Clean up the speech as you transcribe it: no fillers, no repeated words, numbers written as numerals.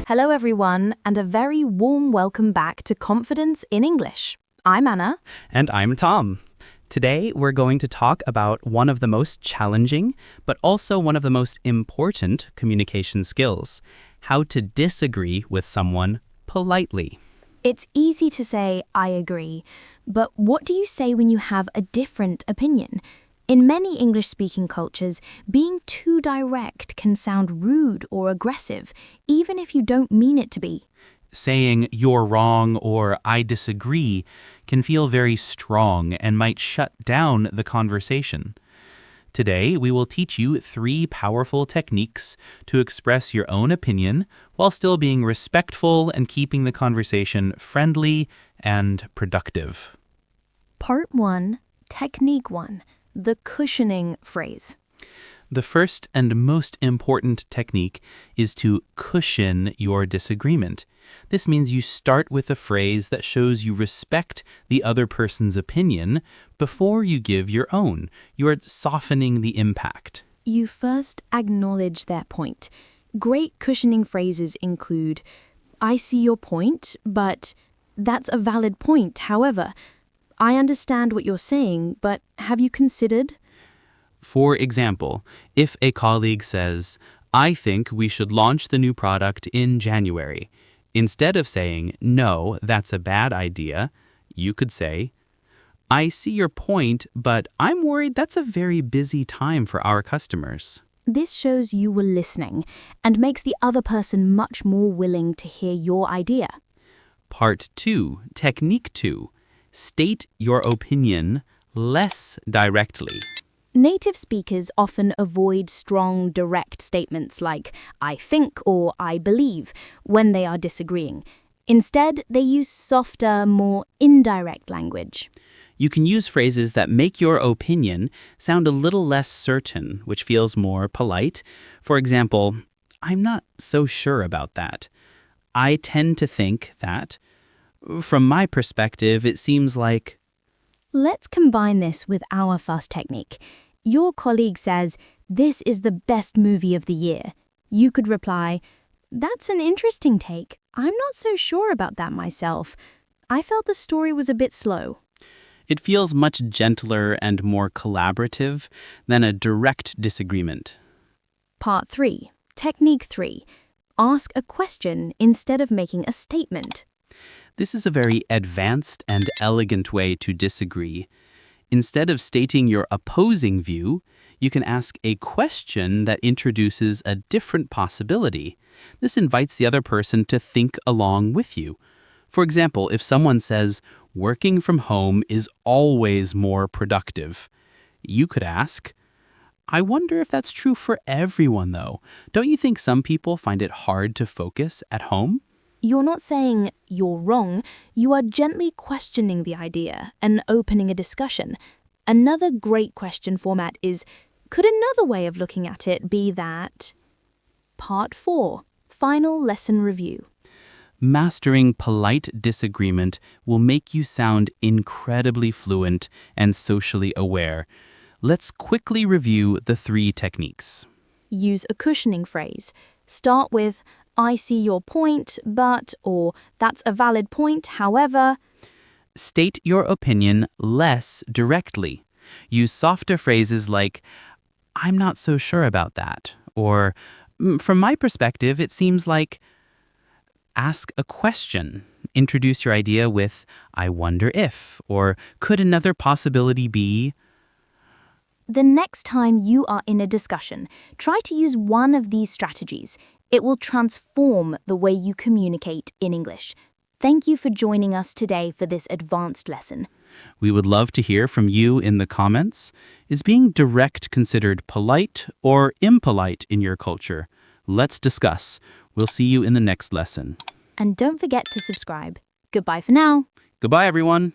Hello, everyone, and a very warm welcome back to Confidence in English. I'm Anna. And I'm Tom. Today, we're going to talk about one of the most challenging, but also one of the most important communication skills, how to disagree with someone politely. It's easy to say, I agree, but what do you say when you have a different opinion? In many English-speaking cultures, being too direct can sound rude or aggressive, even if you don't mean it to be. Saying you're wrong or I disagree can feel very strong and might shut down the conversation. Today, we will teach you 3 powerful techniques to express your own opinion while still being respectful and keeping the conversation friendly and productive. Part 1, Technique 1, the cushioning phrase. The first and most important technique is to cushion your disagreement. This means you start with a phrase that shows you respect the other person's opinion before you give your own. You are softening the impact. You first acknowledge their point. Great cushioning phrases include, I see your point, but that's a valid point. However, I understand what you're saying, but have you considered? For example, if a colleague says, I think we should launch the new product in January, instead of saying, no, that's a bad idea, you could say, I see your point, but I'm worried that's a very busy time for our customers. This shows you were listening and makes the other person much more willing to hear your idea. Part 2, Technique 2. State your opinion less directly. Native speakers often avoid strong, direct statements like I think or I believe when they are disagreeing. Instead, they use softer, more indirect language. You can use phrases that make your opinion sound a little less certain, which feels more polite. For example, I'm not so sure about that. I tend to think that. From my perspective, it seems like... Let's combine this with our first technique. Your colleague says, this is the best movie of the year. You could reply, that's an interesting take. I'm not so sure about that myself. I felt the story was a bit slow. It feels much gentler and more collaborative than a direct disagreement. Part 3, Technique 3. Ask a question instead of making a statement. This is a very advanced and elegant way to disagree. Instead of stating your opposing view, you can ask a question that introduces a different possibility. This invites the other person to think along with you. For example, if someone says, working from home is always more productive, you could ask, I wonder if that's true for everyone, though. Don't you think some people find it hard to focus at home? You're not saying you're wrong, you are gently questioning the idea and opening a discussion. Another great question format is, could another way of looking at it be that? Part 4, Final Lesson Review. Mastering polite disagreement will make you sound incredibly fluent and socially aware. Let's quickly review the 3 techniques. Use a cushioning phrase. Start with, I see your point, but, or that's a valid point, however. State your opinion less directly. Use softer phrases like, I'm not so sure about that, or from my perspective, it seems like. Ask a question. Introduce your idea with, I wonder if, or could another possibility be? The next time you are in a discussion, try to use one of these strategies. It will transform the way you communicate in English. Thank you for joining us today for this advanced lesson. We would love to hear from you in the comments. Is being direct considered polite or impolite in your culture? Let's discuss. We'll see you in the next lesson. And don't forget to subscribe. Goodbye for now. Goodbye, everyone.